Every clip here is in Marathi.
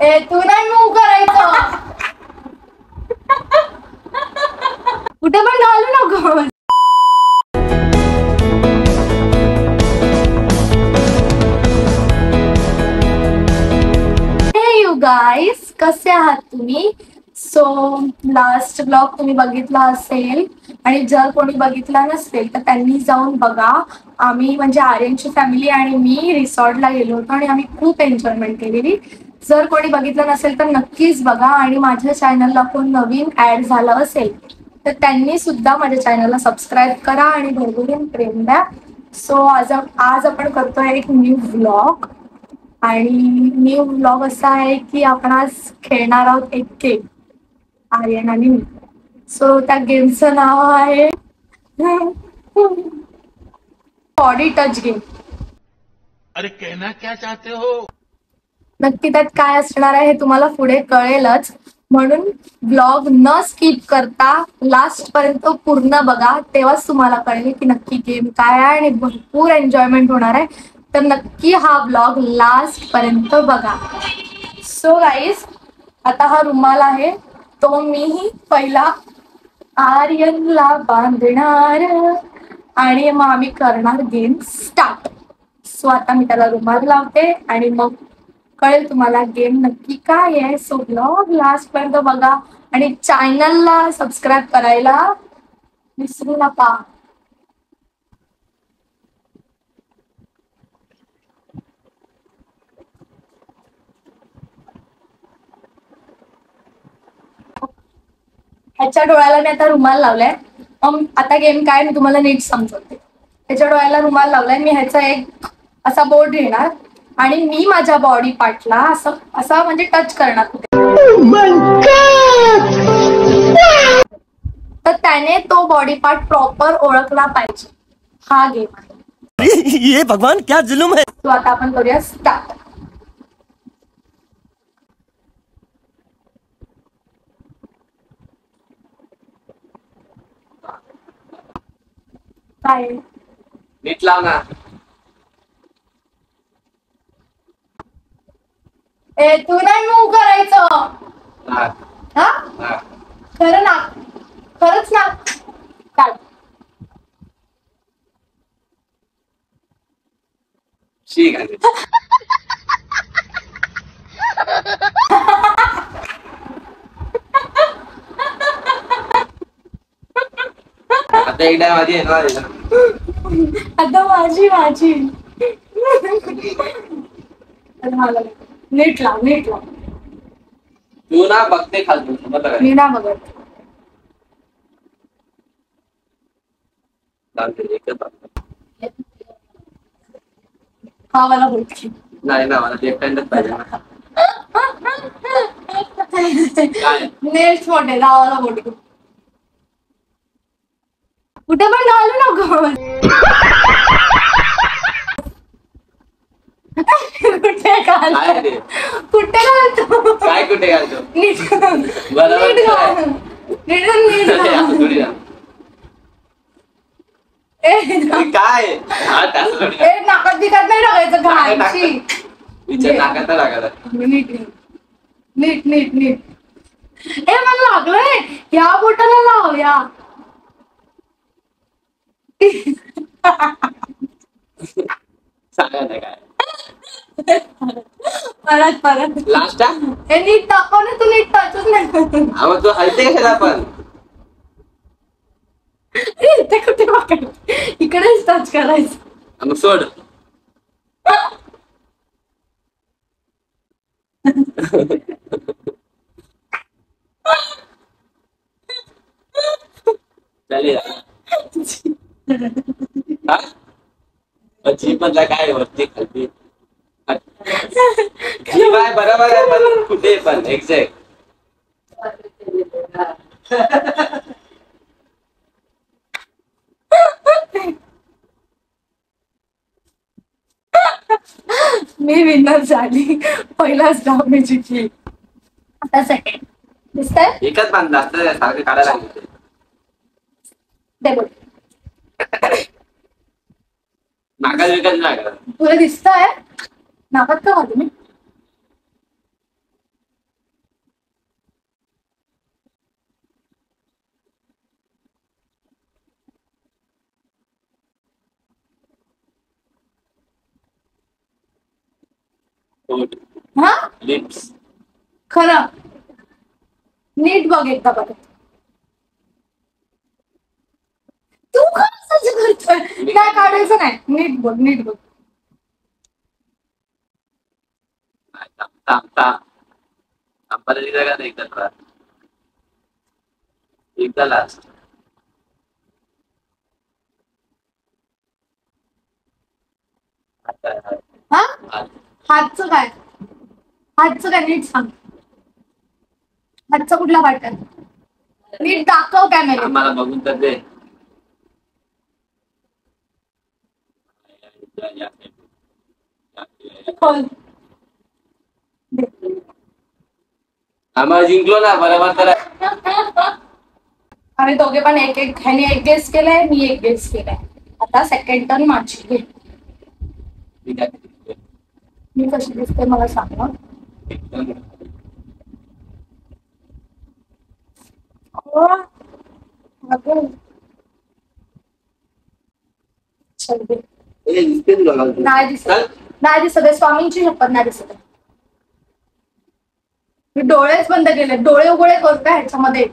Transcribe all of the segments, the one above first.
ए तू नाही मूव करायचं. कुठे पण घालू नको. हे यू गाईज, कसे आहात तुम्ही? सो लास्ट ब्लॉग तुम्ही बघितला असेल आणि जर कोणी बघितला नसेल तर त्यांनी जाऊन बघा. आम्ही म्हणजे आर्यनची फॅमिली आणि मी रिसॉर्टला गेलो होतो आणि आम्ही खूप एन्जॉयमेंट केलेली. जर कोणी बघितलं नसेल तर नक्कीच बघा. आणि माझ्या चॅनलला कोण नवीन ऍड झालं असेल तर त्यांनी सुद्धा माझ्या चॅनलला सबस्क्राईब करा आणि भरभरून प्रेम द्या. सो आज आपण करतोय एक न्यू व्लॉग. आणि न्यू व्लॉग असा आहे की आपण आज खेळणार आहोत एक गेम, आर्यन आणि मी. सो त्या गेमचं नाव आहे बॉडी टच गेम. अरे कहना क्या चाहते हो? नक्की त्यात काय असणार आहे हे तुम्हाला पुढे कळेलच, म्हणून ब्लॉग न स्किप करता लास्ट पर्यंत पूर्ण बघा. तेव्हाच तुम्हाला कळेल की नक्की गेम काय आहे आणि भरपूर एन्जॉयमेंट होणार आहे. तर नक्की हा ब्लॉग लास्ट पर्यंत बघा. सो गाईज, आता हा रुमाल आहे तो मी पहिला आर्यनला बांधणार आणि मग आम्ही करणार गेम स्टार्ट. सो आता मी त्याला रुमाल लावते आणि मग कळेल तुम्हाला गेम नक्की काय आहे. सो ब्लॉग लास्ट पर्यंत बघा आणि चॅनलला सबस्क्राईब करायला विसरू नका. ह्याच्या डोळ्याला मी आता रुमाल लावलाय. आता गेम काय मी तुम्हाला नीट समजवते. ह्याच्या डोळ्याला रुमाल लावलाय मी. ह्याचा एक असा बोर्ड घेणार आणि मी माझ्या बॉडी पार्टला असं म्हणजे टच करणार. तर त्याने तो बॉडी पार्ट प्रॉपर ओळखला पाहिजे. हा गेम आहे. ये भगवान क्या जुलुम है. तो आता आपण करूया स्टार्ट. काय नीट लाव ना. ए तू नाही मूव करायचं. हा खरं ना, खरंच ना. काय ठीक आहे. आता एकदा माझी येणार आहे ना. आता माझी नीट लाव. तू ना बघते खालतून. मी ना बघत. हा मला बोलते. नाही ना, मला लेफ्ट हँडच पाहिजे ना. नेल्स मोठे लावायला बोलतो. कुठे पण घालू नको. कुठे घालतो? कुठे घालतो? काय कुठे घालतो? नीट बरोबर नीट घाल. नीट घाल. काय नाकात दिसत नाही टाकायचं घालची. विचार नाकात लागायला. नीट. ए मला लागलंय. या बोटाला लाव. या सांगायला काय परत लास्ट. हे नीट टाकव ना. तू नीट टचच नाही. मग तू हलते कशाला पण. इथे कुठे पकड, इकडेच टच करायचं. मग सोड. चालेल. जीप मधला काय वरती खालती जीप आहे बरोबर आहे, पण कुठे पण एक्झॅक्ट. मी विनर झाली. पहिलाच डाव मी जिंकली. आता सेकंड दिसतंय. एकच बांधला असतं सारखं काढायला लागलं. दे बोल. नाकात विकत नाही. तुला दिसतंय नाकात का तुम्ही होट हा लिप्स. खरं. नीट बघ एकदा परत. तू का असं करतोय? काय काढायचं नाही. नीट बघ, नीट बघ. परत एकदा का नाही एकदा एकदा लास्ट. हा हातचं काय? हातचं काय नीट सांग. हातचा कुठला पार्ट आहे? नीट दाखव कॅमेरा. मला बघून तर दे. आम्हाला जिंकलो ना बरोबर तर. आम्ही दोघे पण एक एक, ह्याने एक गेस केलाय, मी एक गेस केलाय. आता सेकंड टर्न माझी घे. मी कशी दिसते मला सांग ना. नाही दिसत, नाही दिसत आहे. स्वामींची शपथ नाही दिसत आहे. मी डोळेच बंद केले. डोळे उघडे करू का ह्याच्यामध्ये?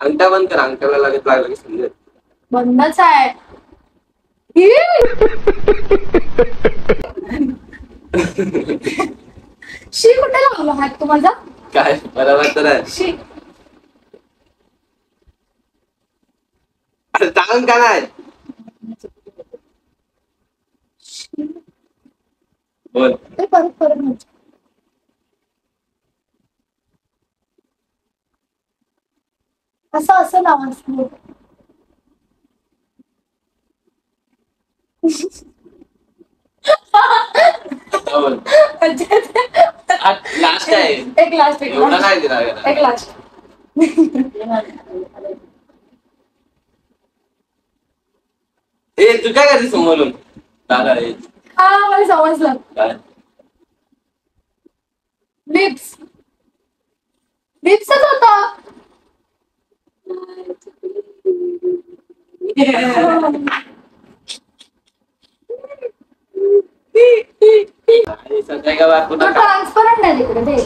अंगठा बंद कर. अंगठ्याला लगेच लागलं की समजेल. बंदच आहे. शी कुठे लावला हात तू माझा? काय बरोबर तर आहे. शी सांग का नाही बोल. ते परत परत म्हणजे असं असं लावा असं. बोल. लास्ट आहे. एक लास्ट, एक एवढा लास्ट, नाही दिला गेला. एक लास्ट. ए तू काय करते समोरून दादा हे हा मला समजलं. काय लिप्स. लिप्सच होता. सध्या का बापू तो ट्रान्सपरंट आहे तिकडे ते.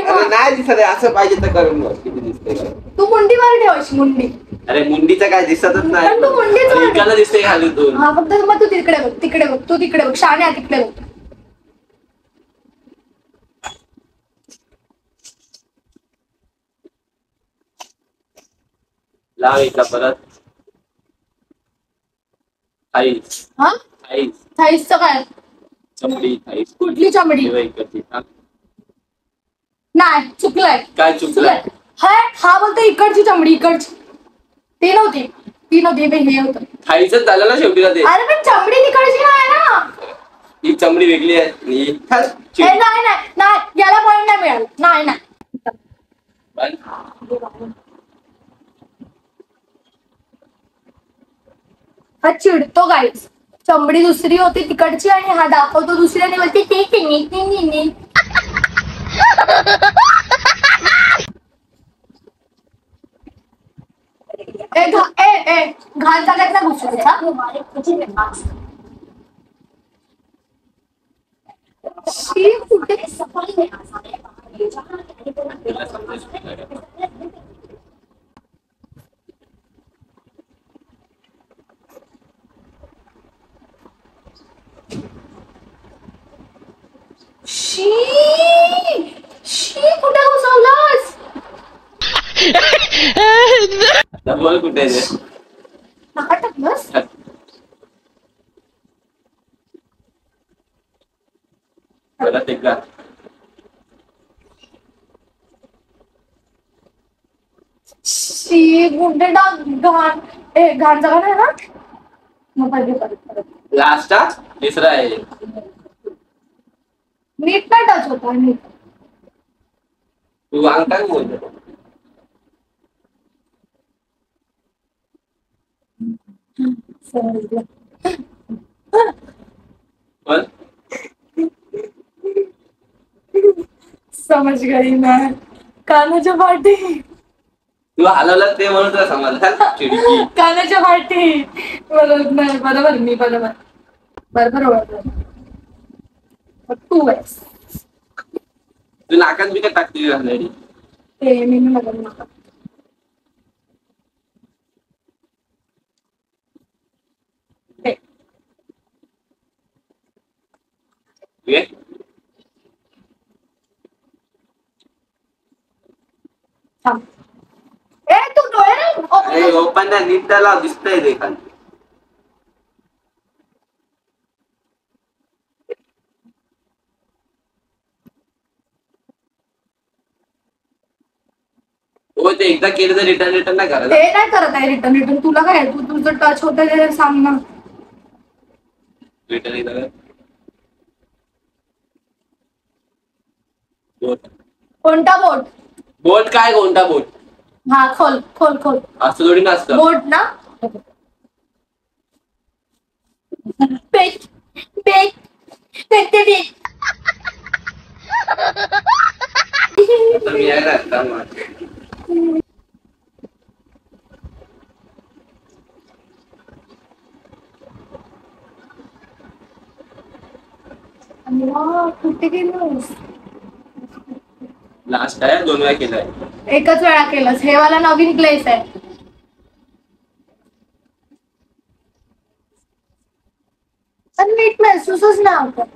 अरे नाही दिसत आहे. असं पाहिजे तर करून बघ किती दिसतंय. तू मुंडीवर ठेवायची मुंडी. अरे मुंडीचं काय दिसतच नाही. पण तू मुंडीच वर ठेव. इकडनं दिसते खाली तू. हा फक्त मग तू तिकडे बघ, तिकडे बघ, तू तिकडे बघ. शाण्या तिकडे बघ. लाव एकदा परत. थाईस. हा थाईस. थाईसचं काय? चमडी थाईस. कुठली चमडी? इकडची. नाही चुकलंय. काय चुकलंय? हा बोलतो इकडची चमडी, इकडची. ती नव्हती, ती नव्हती. हे होतं. थाईच झालं ना शेवटी ते. अरे पण चमडी तिकडची आहे ना. ही चमडी वेगळी आहे. नाही नाही नाही, याला पॉईंट नाही मिळालं. नाही नाही. हा चिडतो गाईस. चमडी दुसरी होती तिकडची आणि हा दाखवतो दुसरी आणि बोलते ते. घाल चालायचा घुसवायचा. शी कुठे शी शी कुठे घुसवलास? बोल कुठे आहे ते? नाका टाकलंस? परत एकदा. शी कुठे घाण. घाण जागा नाही ना. मग परत परत लास्ट हा तिसरा आहे. नीट नाही टच होता. नीट तू अंगठा बोलतो. समजलं. पण समज गई मैं कानाच्या पाठी. तू हलवलं ते म्हणून तुला समजलं चिडकी. कानाच्या पाठी. बरोबर नाही, बरोबर मी बरोबर बरोबर ओळखलं. तू आहेस तू नाकात बी काय टाकते घालणारी. ते मी बघत नका. ए तू डोळे नाही ओपन ना नीट त्याला दिसतंय ते खाली. हो ते एकदा केलं तर रिटर्न नाही करायचं. ते नाही करत आहे रिटर्न तुला काय तू तुझं टच होत ते सांग ना. रिटर्न कोणता बोट. बोट काय कोणता बोट. हा खोल खोल खोल. असं थोडी नसतं. बोट ना. पेट पेट पेट पेट. मी आहे ना कुठे गेलोस. लास्ट आहे 2 वेळा केलंय. एकच वेळा केलंस. हे वाला नवीन प्लेस आहे. पण नीट महसूसच नाही होत.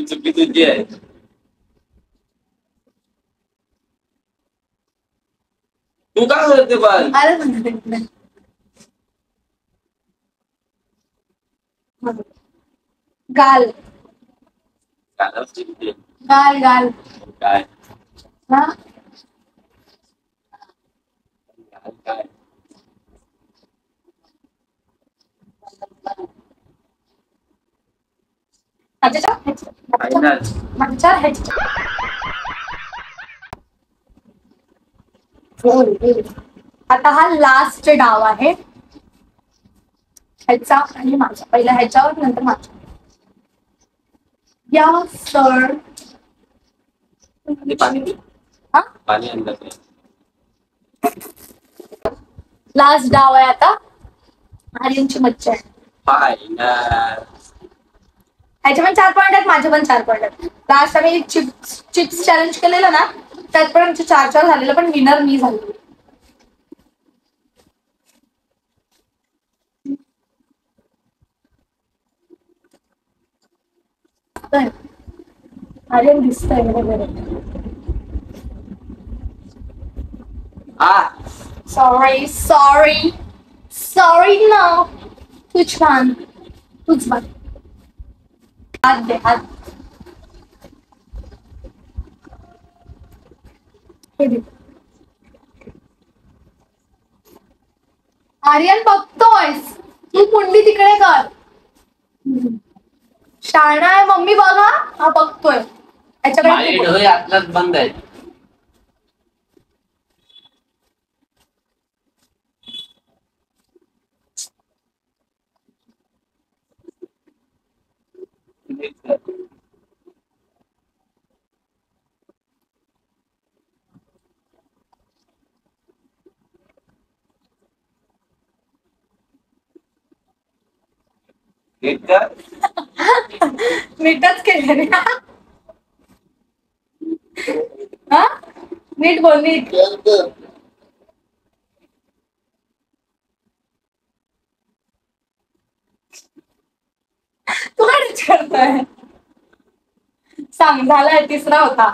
चुकी तुझी आहे. तू काय करते पण. अरे म्हणते गाल गाल गाल काय हा. काय आता हा लास्ट डाव आहे. ह्याचा आणि माझा. पहिला ह्याच्यावर नंतर माझा. या सर पाणी हा पाणी आणलं. लास्ट डाव आहे आता. आर्यनची मच्छी आहे. ह्याचे पण 4 पॉईंट आहेत. माझे पण 4 पॉईंट आहेत. लास्ट आम्ही चिप्स चॅलेंज केलेलं ना त्यात पण आमचे 4-4 झालेलं पण विनर मी झाले. आर्यन दिसतंय बरोबर. सॉरी सॉरी सॉरी ना. तूच छान तूच छान. हात दे हात. हे दे. आर्यन बघतोयस तू कुंडी तिकडे कर. शाळा आहे मम्मी बघा. हा बघतोय त्याच्याकडे. आतलाच बंद आहे. नीटच केले ना. हा नीट बोल नीट. तू काय करतोय. सांग झालाय 3रा होता.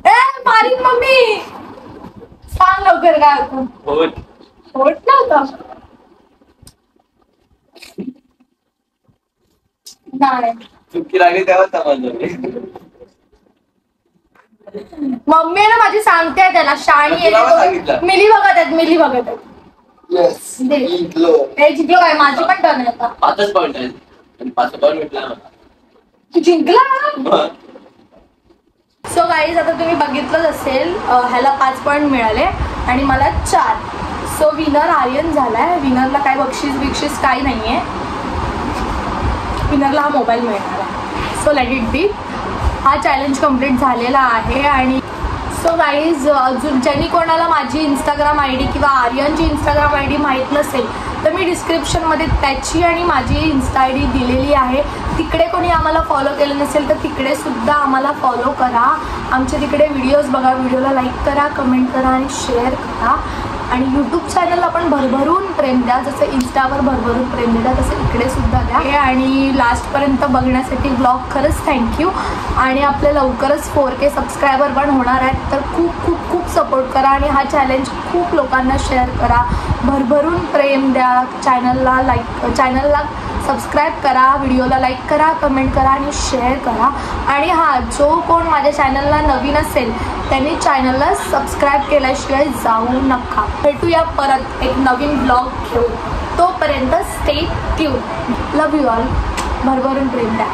ए मारीन मम्मी. सांग लवकर काय होतं. होत नव्हतं. नाही चुकी लागली तेव्हा समजलं. मम्मी आहे ना माझी सांगते त्याला. शाळी मिली बघत आहेत. मिली बघत आहेत. जिंकलो काय. माझी पण टर्न आहे आता. 5 पॉईंट आहेत. 5 पॉईंट भेटला. जिंकला. सो गाईज आता तुम्ही बघितलंच असेल ह्याला 5 पॉईंट मिळाले आणि मला 4. सो विनर आर्यन झालाय. विनरला काय बक्षीस बिक्षीस काही नाहीये. विनरला हा मोबाईल मिळणार आहे. So let it be. हा चॅलेंज कंप्लीट झालेला आहे. आणि सो गाईज, अजून ज्यांनी कोणाला माझी इंस्टाग्राम आय डी किंवा आर्यनची इंस्टाग्राम आय डी माहीत नसेल तर मी डिस्क्रिप्शनमध्ये त्याची आणि माझी इन्स्टा आय डी दिलेली आहे. तिकडे कोणी आम्हाला फॉलो केलं नसेल तर तिकडे सुद्धा आम्हाला फॉलो करा. आमचे तिकडे व्हिडिओज बघा, व्हिडिओला लाईक करा, कमेंट करा आणि शेअर करा. आणि यूट्यूब चॅनलला पण भरभरून प्रेम द्या. जसं इंस्टावर भरभरून प्रेम द्या तसं इकडे सुद्धा द्या. आणि लास्टपर्यंत बघण्यासाठी ब्लॉग खरंच थँक्यू. आणि आपले लवकरच 4K सबस्क्रायबर पण होणार आहेत. तर खूप खूप खूप सपोर्ट करा आणि हा चॅलेंज खूप लोकांना शेअर करा. भरभरून प्रेम द्या. चॅनलला सबस्क्राईब करा, व्हिडिओला लाईक करा, कमेंट करा आणि शेअर करा. आणि जो कोण माझ्या चॅनलला नवीन असेल त्यांनी चॅनलला सबस्क्राईब केल्याशिवाय जाऊ नका. भेटूया परत एक नवीन ब्लॉग घेऊन. तोपर्यंत stay tune. Love you all. भरभरून प्रेम द्या.